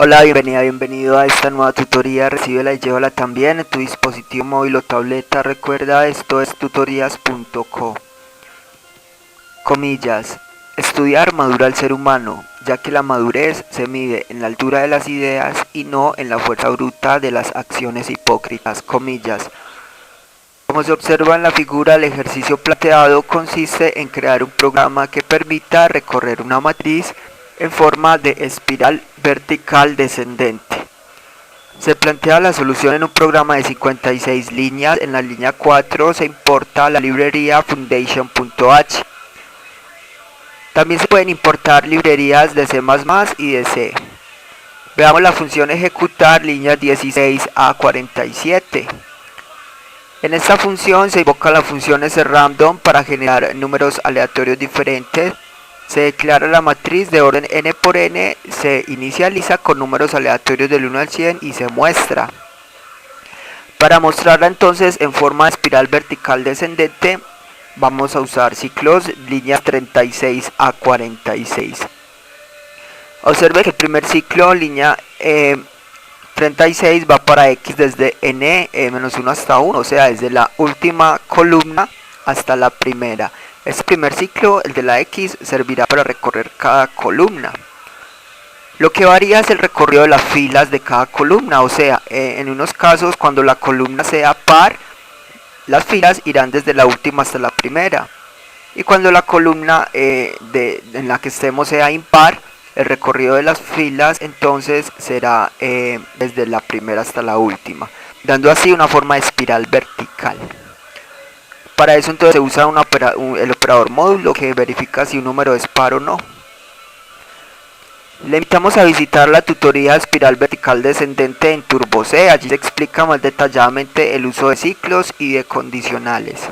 Hola, bienvenido a esta nueva tutoría. Recíbela y llévala también en tu dispositivo móvil o tableta. Recuerda, esto es tutorías.co. Comillas. Estudiar madura al ser humano, ya que la madurez se mide en la altura de las ideas y no en la fuerza bruta de las acciones hipócritas. Comillas. Como se observa en la figura, el ejercicio planteado consiste en crear un programa que permita recorrer una matriz en forma de espiral vertical descendente. Se plantea la solución en un programa de 56 líneas. En la línea 4 se importa la librería foundation.h. También se pueden importar librerías de C++ y de C. Veamos la función ejecutar, líneas 16 a 47. En esta función se invoca la función srandom para generar números aleatorios diferentes. Se declara la matriz de orden n por n, se inicializa con números aleatorios del 1 al 100 y se muestra. Para mostrarla entonces en forma de espiral vertical descendente, vamos a usar ciclos, líneas 36 a 46. Observe que el primer ciclo, línea 36, va para x desde n-1 hasta 1, o sea, desde la última columna hasta la primera. Este primer ciclo, el de la x, servirá para recorrer cada columna. Lo que varía es el recorrido de las filas de cada columna, o sea, en unos casos cuando la columna sea par, las filas irán desde la última hasta la primera. Y cuando la columna en la que estemos sea impar, el recorrido de las filas entonces será desde la primera hasta la última, dando así una forma de espiral vertical. Para eso entonces se usa el operador módulo que verifica si un número es par o no. Le invitamos a visitar la tutoría de espiral vertical descendente en Turbo C. Allí se explica más detalladamente el uso de ciclos y de condicionales.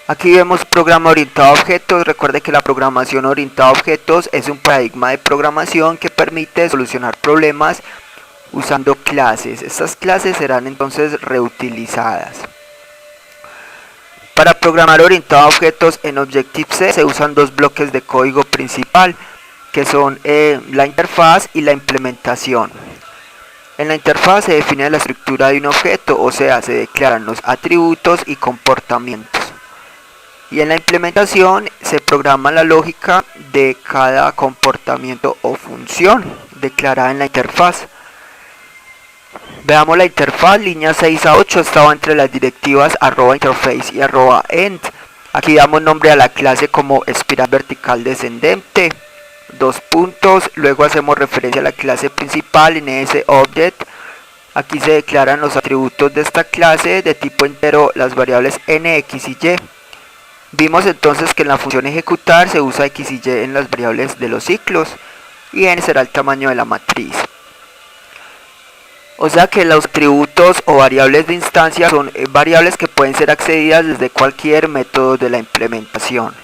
Aquí vemos programa orientado a objetos. Recuerde que la programación orientada a objetos es un paradigma de programación que permite solucionar problemas usando clases. Estas clases serán entonces reutilizadas. Para programar orientado a objetos en Objective-C se usan dos bloques de código principal, que son la interfaz y la implementación. En la interfaz se define la estructura de un objeto, o sea, se declaran los atributos y comportamientos. Y en la implementación se programa la lógica de cada comportamiento o función declarada en la interfaz. Veamos la interfaz, línea 6 a 8 estaba entre las directivas @interface y @end. Aquí damos nombre a la clase como espiral vertical descendente, dos puntos, luego hacemos referencia a la clase principal en ese object. Aquí se declaran los atributos de esta clase de tipo entero, las variables n, x y y. Vimos entonces que en la función ejecutar se usa x y y en las variables de los ciclos y n será el tamaño de la matriz. O sea que los atributos o variables de instancia son variables que pueden ser accedidas desde cualquier método de la implementación.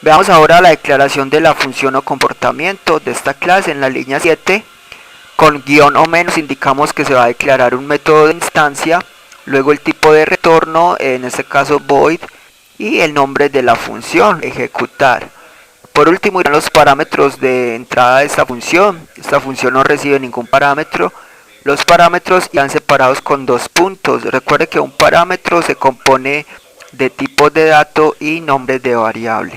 Veamos ahora la declaración de la función o comportamiento de esta clase en la línea 7. Con guión o menos indicamos que se va a declarar un método de instancia, luego el tipo de retorno, en este caso void, y el nombre de la función, ejecutar. Por último irán los parámetros de entrada de esta función. Esta función no recibe ningún parámetro. Los parámetros irán separados con dos puntos. Recuerde que un parámetro se compone de tipos de dato y nombres de variable.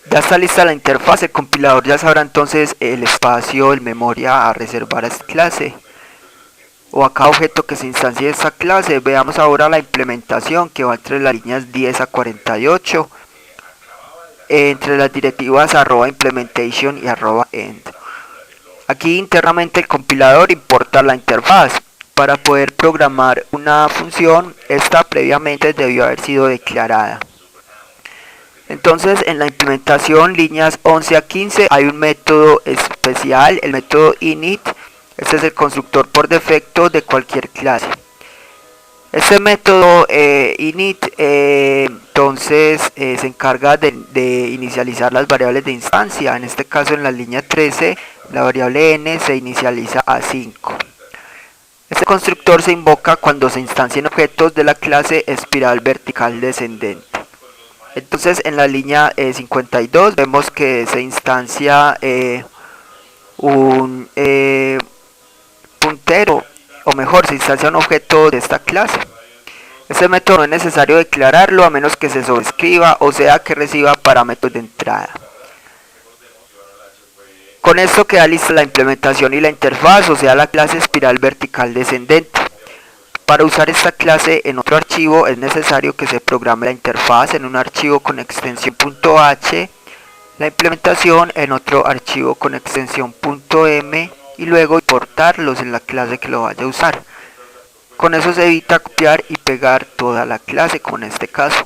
Ya está lista la interfaz. El compilador ya sabrá entonces el espacio, el memoria a reservar a esta clase o a cada objeto que se instancie de esta clase. Veamos ahora la implementación, que va entre las líneas 10 a 48. Entre las directivas @implementation y @end. Aquí internamente el compilador importa la interfaz. Para poder programar una función, esta previamente debió haber sido declarada. Entonces en la implementación, líneas 11 a 15, hay un método especial, el método init. Este es el constructor por defecto de cualquier clase. Este método init entonces se encarga de inicializar las variables de instancia. En este caso en la línea 13 la variable n se inicializa a 5. Este constructor se invoca cuando se instancien objetos de la clase espiral vertical descendente. Entonces en la línea 52 vemos que se instancia un puntero, o mejor, se instancia un objeto de esta clase. Este método no es necesario declararlo a menos que se sobrescriba o sea que reciba parámetros de entrada. Con esto queda lista la implementación y la interfaz, o sea la clase espiral vertical descendente. Para usar esta clase en otro archivo es necesario que se programe la interfaz en un archivo con extensión .h, la implementación en otro archivo con extensión .m y luego importarlos en la clase que lo vaya a usar. Con eso se evita copiar y pegar toda la clase, como en este caso.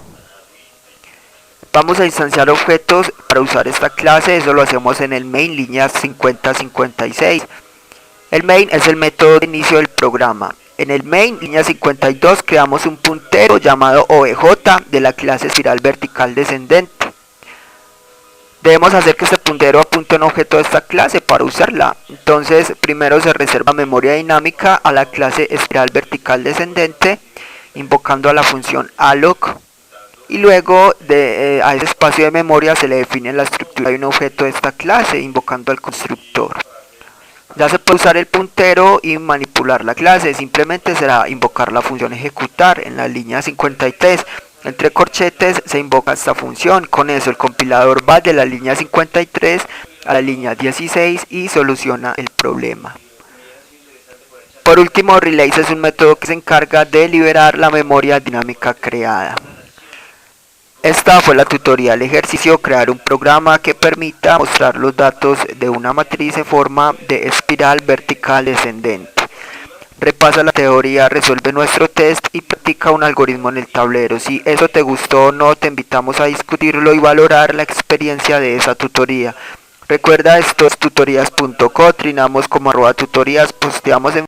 Vamos a instanciar objetos para usar esta clase, eso lo hacemos en el main línea 5056. El main es el método de inicio del programa. En el main línea 52 creamos un puntero llamado obj de la clase espiral vertical descendente. Debemos hacer que este puntero apunte a un objeto de esta clase para usarla. Entonces primero se reserva memoria dinámica a la clase espiral vertical descendente invocando a la función alloc. Y luego a ese espacio de memoria se le define la estructura de un objeto de esta clase invocando al constructor. Ya se puede usar el puntero y manipular la clase, simplemente será invocar la función ejecutar en la línea 53. Entre corchetes se invoca esta función, con eso el compilador va de la línea 53 a la línea 16 y soluciona el problema. Por último, release es un método que se encarga de liberar la memoria dinámica creada. Esta fue la tutorial ejercicio, crear un programa que permita mostrar los datos de una matriz en forma de espiral vertical descendente. Repasa la teoría, resuelve nuestro test y practica un algoritmo en el tablero. Si eso te gustó o no, te invitamos a discutirlo y valorar la experiencia de esa tutoría. Recuerda, esto es tutorías.co, trinamos como @tutorías, posteamos en